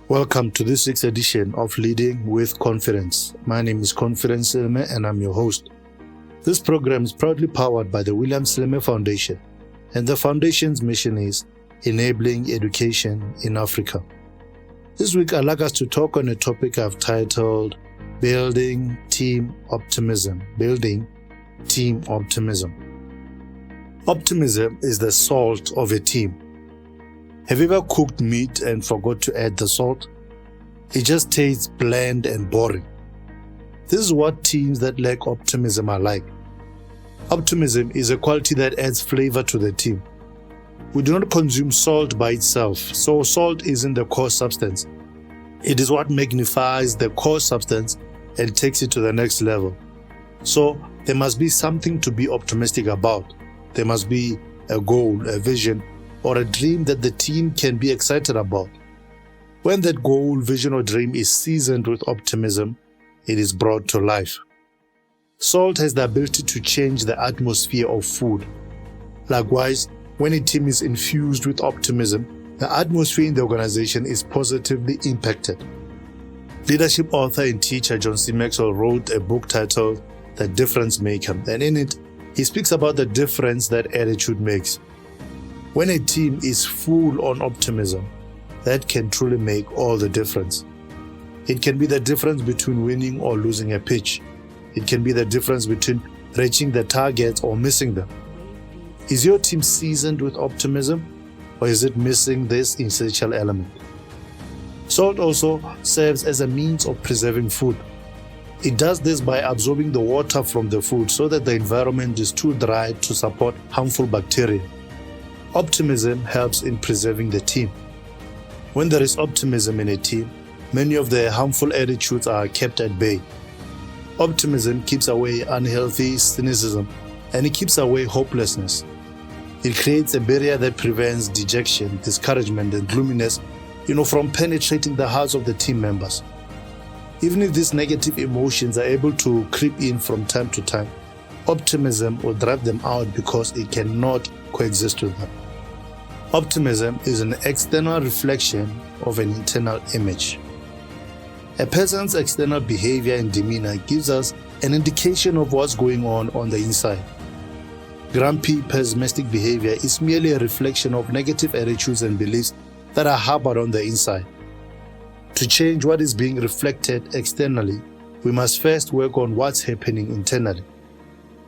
Welcome to this week's edition of Leading with Confidence. My name is Confidence Selme and I'm your host. This program is proudly powered by the William Selme Foundation, and the foundation's mission is enabling education in Africa. This week I'd like us to talk on a topic I've titled Building Team Optimism. Building Team Optimism. Optimism is the salt of a team. Have you ever cooked meat and forgot to add the salt? It just tastes bland and boring. This is what teams that lack optimism are like. Optimism is a quality that adds flavor to the team. We do not consume salt by itself, so salt isn't the core substance. It is what magnifies the core substance and takes it to the next level. So there must be something to be optimistic about. There must be a goal, a vision, or a dream that the team can be excited about. When that goal, vision, or dream is seasoned with optimism, it is brought to life. Salt has the ability to change the atmosphere of food. Likewise, when a team is infused with optimism, the atmosphere in the organization is positively impacted. Leadership author and teacher John C. Maxwell wrote a book titled The Difference Maker, and in it, he speaks about the difference that attitude makes. When a team is full on optimism, that can truly make all the difference. It can be the difference between winning or losing a pitch. It can be the difference between reaching the targets or missing them. Is your team seasoned with optimism, or is it missing this essential element? Salt also serves as a means of preserving food. It does this by absorbing the water from the food so that the environment is too dry to support harmful bacteria. Optimism helps in preserving the team. When there is optimism in a team, many of the harmful attitudes are kept at bay. Optimism keeps away unhealthy cynicism, and it keeps away hopelessness. It creates a barrier that prevents dejection, discouragement, and gloominess, from penetrating the hearts of the team members. Even if these negative emotions are able to creep in from time to time, optimism will drive them out because it cannot coexist with them. Optimism is an external reflection of an internal image. A person's external behavior and demeanor gives us an indication of what's going on the inside. Grumpy, pessimistic behavior is merely a reflection of negative attitudes and beliefs that are harbored on the inside. To change what is being reflected externally, we must first work on what's happening internally.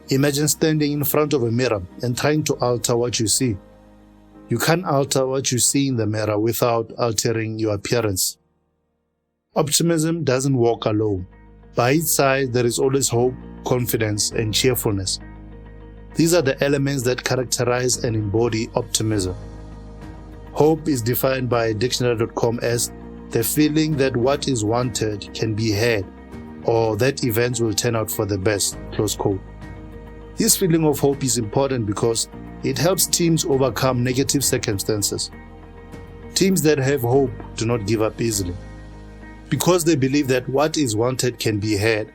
Imagine standing in front of a mirror and trying to alter what you see. You can't alter what you see in the mirror without altering your appearance. Optimism doesn't walk alone. By its side, there is always hope, confidence, and cheerfulness. These are the elements that characterize and embody optimism. Hope is defined by dictionary.com as the feeling that what is wanted can be had, or that events will turn out for the best, close quote. This feeling of hope is important because it helps teams overcome negative circumstances. Teams that have hope do not give up easily. Because they believe that what is wanted can be had,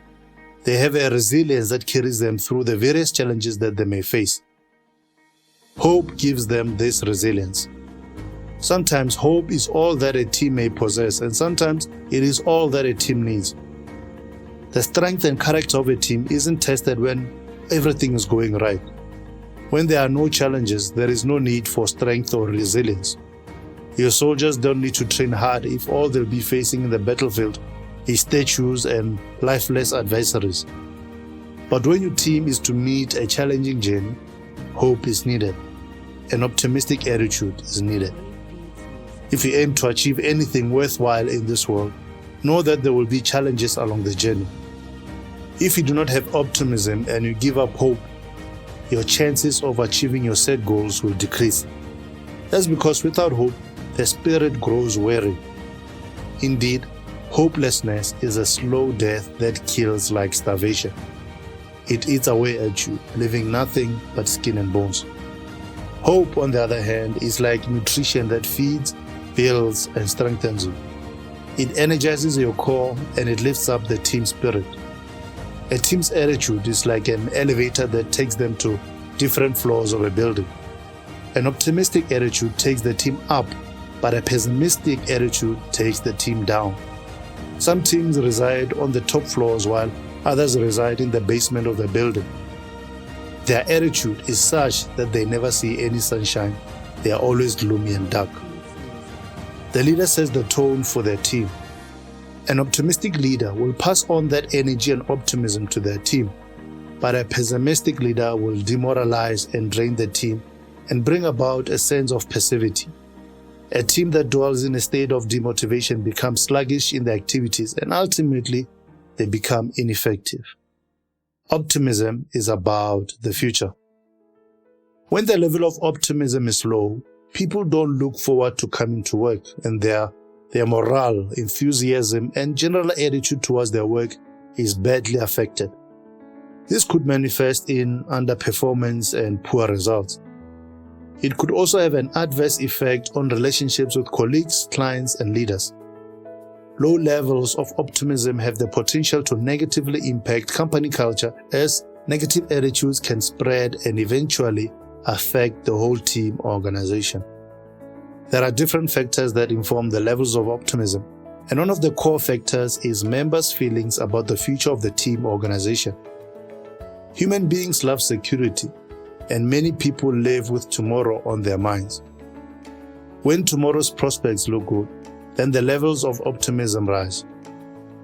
they have a resilience that carries them through the various challenges that they may face. Hope gives them this resilience. Sometimes hope is all that a team may possess, and sometimes it is all that a team needs. The strength and character of a team isn't tested when everything is going right. When there are no challenges, there is no need for strength or resilience. Your soldiers don't need to train hard if all they'll be facing in the battlefield is statues and lifeless adversaries. But when your team is to meet a challenging journey, hope is needed. An optimistic attitude is needed. If you aim to achieve anything worthwhile in this world, know that there will be challenges along the journey. If you do not have optimism and you give up hope, your chances of achieving your set goals will decrease. That's because without hope, the spirit grows weary. Indeed, hopelessness is a slow death that kills like starvation. It eats away at you, leaving nothing but skin and bones. Hope, on the other hand, is like nutrition that feeds, builds, and strengthens you. It energizes your core and it lifts up the team spirit. A team's attitude is like an elevator that takes them to different floors of a building. An optimistic attitude takes the team up but a pessimistic attitude takes the team down. Some teams reside on the top floors while others reside in the basement of the building. Their attitude is such that they never see any sunshine. They are always gloomy and dark. The leader sets the tone for their team. An optimistic leader will pass on that energy and optimism to their team, but a pessimistic leader will demoralize and drain the team and bring about a sense of passivity. A team that dwells in a state of demotivation becomes sluggish in their activities and ultimately they become ineffective. Optimism is about the future. When the level of optimism is low, people don't look forward to coming to work, and their morale, enthusiasm, and general attitude towards their work is badly affected. This could manifest in underperformance and poor results. It could also have an adverse effect on relationships with colleagues, clients, and leaders. Low levels of optimism have the potential to negatively impact company culture, as negative attitudes can spread and eventually affect the whole team or organization. There are different factors that inform the levels of optimism, and one of the core factors is members' feelings about the future of the team or organization. Human beings love security, and many people live with tomorrow on their minds. When tomorrow's prospects look good, then the levels of optimism rise.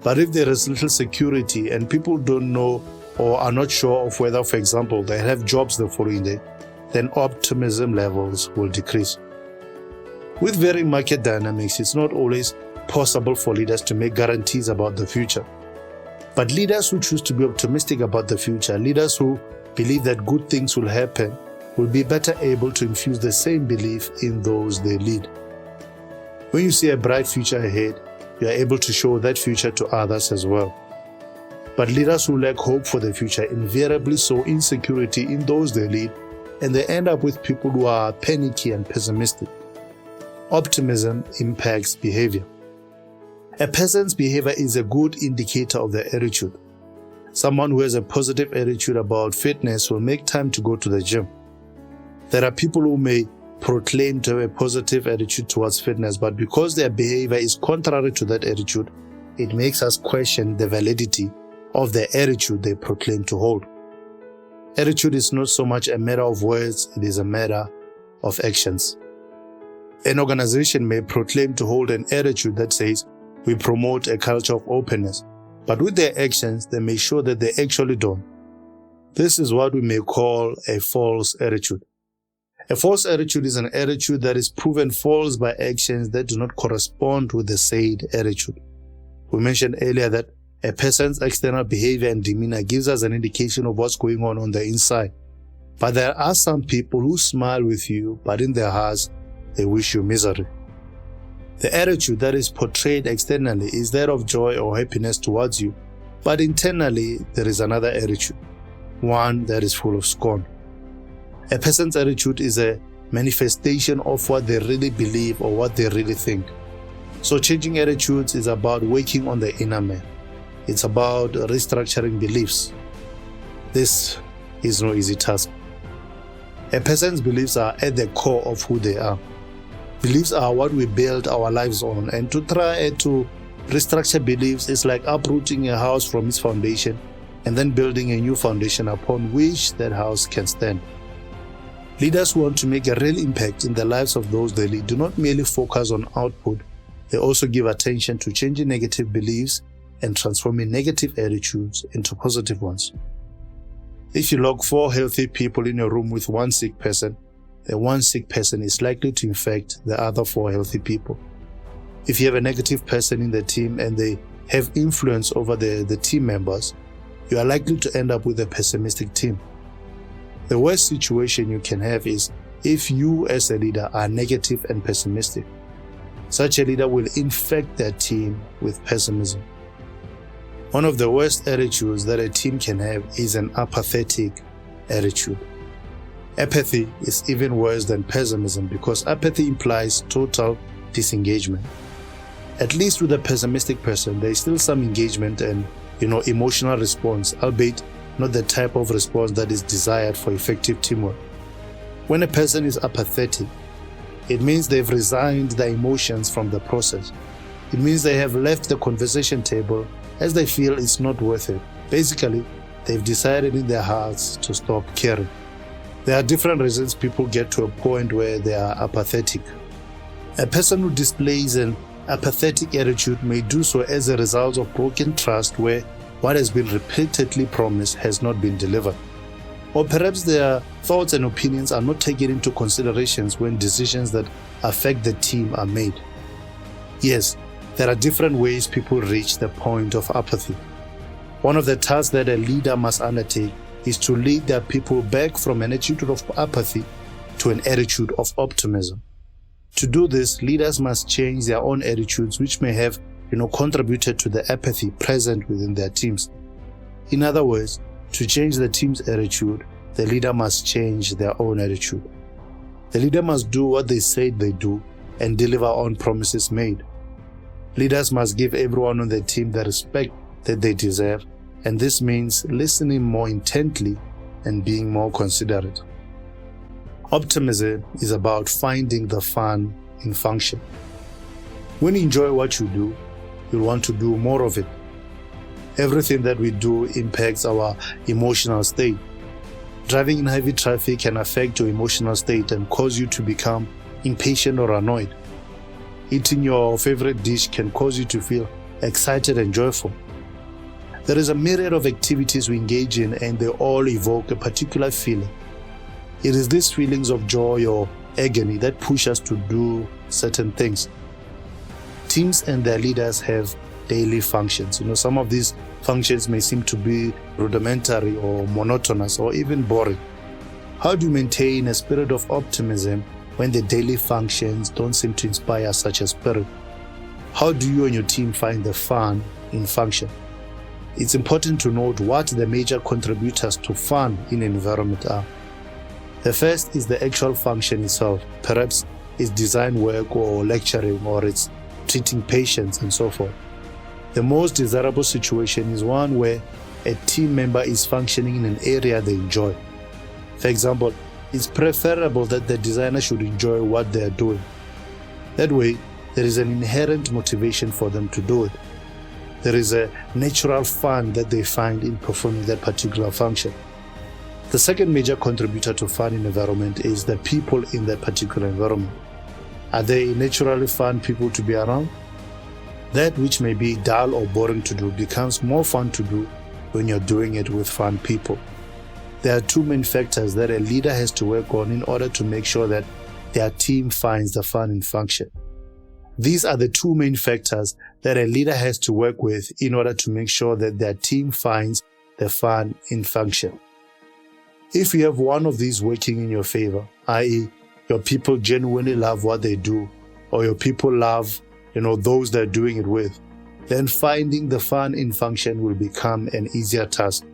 But if there is little security and people don't know or are not sure of whether, for example, they have jobs the following day, then optimism levels will decrease. With varying market dynamics, it's not always possible for leaders to make guarantees about the future. But leaders who choose to be optimistic about the future, leaders who believe that good things will happen, will be better able to infuse the same belief in those they lead. When you see a bright future ahead, you are able to show that future to others as well. But leaders who lack hope for the future invariably sow insecurity in those they lead, and they end up with people who are panicky and pessimistic. Optimism impacts behavior. A person's behavior is a good indicator of their attitude. Someone who has a positive attitude about fitness will make time to go to the gym. There are people who may proclaim to have a positive attitude towards fitness, but because their behavior is contrary to that attitude, it makes us question the validity of the attitude they proclaim to hold. Attitude is not so much a matter of words, it is a matter of actions. An organization may proclaim to hold an attitude that says, "We promote a culture of openness," but with their actions, they may show that they actually don't. This is what we may call a false attitude. A false attitude is an attitude that is proven false by actions that do not correspond with the said attitude. We mentioned earlier that a person's external behavior and demeanor gives us an indication of what's going on the inside. But there are some people who smile with you, but in their hearts, they wish you misery. The attitude that is portrayed externally is that of joy or happiness towards you, but internally there is another attitude, one that is full of scorn. A person's attitude is a manifestation of what they really believe or what they really think. So changing attitudes is about working on the inner man. It's about restructuring beliefs. This is no easy task. A person's beliefs are at the core of who they are. Beliefs are what we build our lives on, and to try to restructure beliefs is like uprooting a house from its foundation and then building a new foundation upon which that house can stand. Leaders who want to make a real impact in the lives of those they lead do not merely focus on output, they also give attention to changing negative beliefs and transforming negative attitudes into positive ones. If you lock 4 healthy people in a room with one sick person, the one sick person is likely to infect the other 4 healthy people. If you have a negative person in the team and they have influence over the team members, you are likely to end up with a pessimistic team. The worst situation you can have is if you as a leader are negative and pessimistic. Such a leader will infect their team with pessimism. One of the worst attitudes that a team can have is an apathetic attitude. Apathy is even worse than pessimism because apathy implies total disengagement. At least with a pessimistic person, there is still some engagement and emotional response, albeit not the type of response that is desired for effective teamwork. When a person is apathetic, It means they've resigned their emotions from the process. It means they have left the conversation table as they feel it's not worth it. Basically, they've decided in their hearts to stop caring. There are different reasons people get to a point where they are apathetic. A person who displays an apathetic attitude may do so as a result of broken trust where what has been repeatedly promised has not been delivered. Or perhaps their thoughts and opinions are not taken into considerations when decisions that affect the team are made. Yes, there are different ways people reach the point of apathy. One of the tasks that a leader must undertake is to lead their people back from an attitude of apathy to an attitude of optimism. To do this, leaders must change their own attitudes, which may have contributed to the apathy present within their teams. In other words, to change the team's attitude, the leader must change their own attitude. The leader must do what they said they do and deliver on promises made. Leaders must give everyone on the team the respect that they deserve, and this means listening more intently and being more considerate. Optimism is about finding the fun in function. When you enjoy what you do, you'll want to do more of it. Everything that we do impacts our emotional state. Driving in heavy traffic can affect your emotional state and cause you to become impatient or annoyed. Eating your favorite dish can cause you to feel excited and joyful. There is a myriad of activities we engage in, and they all evoke a particular feeling. It is these feelings of joy or agony that push us to do certain things. Teams and their leaders have daily functions. Some of these functions may seem to be rudimentary or monotonous or even boring. How do you maintain a spirit of optimism when the daily functions don't seem to inspire such a spirit? How do you and your team find the fun in function? It's important to note what the major contributors to fun in an environment are. The first is the actual function itself. Perhaps it's design work or lecturing, or it's treating patients and so forth. The most desirable situation is one where a team member is functioning in an area they enjoy. For example, it's preferable that the designer should enjoy what they are doing. That way, there is an inherent motivation for them to do it. There is a natural fun that they find in performing that particular function. The second major contributor to fun in environment is the people in that particular environment. Are they naturally fun people to be around? That which may be dull or boring to do becomes more fun to do when you're doing it with fun people. There are two main factors that a leader has to work on in order to make sure that their team finds the fun in function. These are the two main factors that a leader has to work with in order to make sure that their team finds the fun in function. If you have one of these working in your favor, i.e., your people genuinely love what they do, or your people love, those they're doing it with, then finding the fun in function will become an easier task.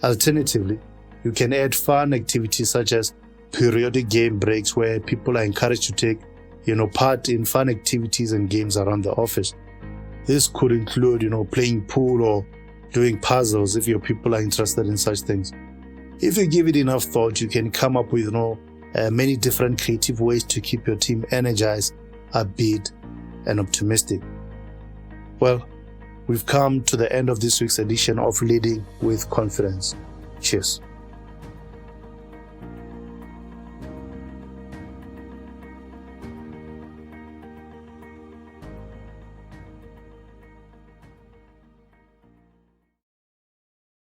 Alternatively, you can add fun activities such as periodic game breaks where people are encouraged to take, part in fun activities and games around the office. This could include, playing pool or doing puzzles if your people are interested in such things. If you give it enough thought, you can come up with, many different creative ways to keep your team energized, upbeat, and optimistic. Well, we've come to the end of this week's edition of Leading with Confidence. Cheers.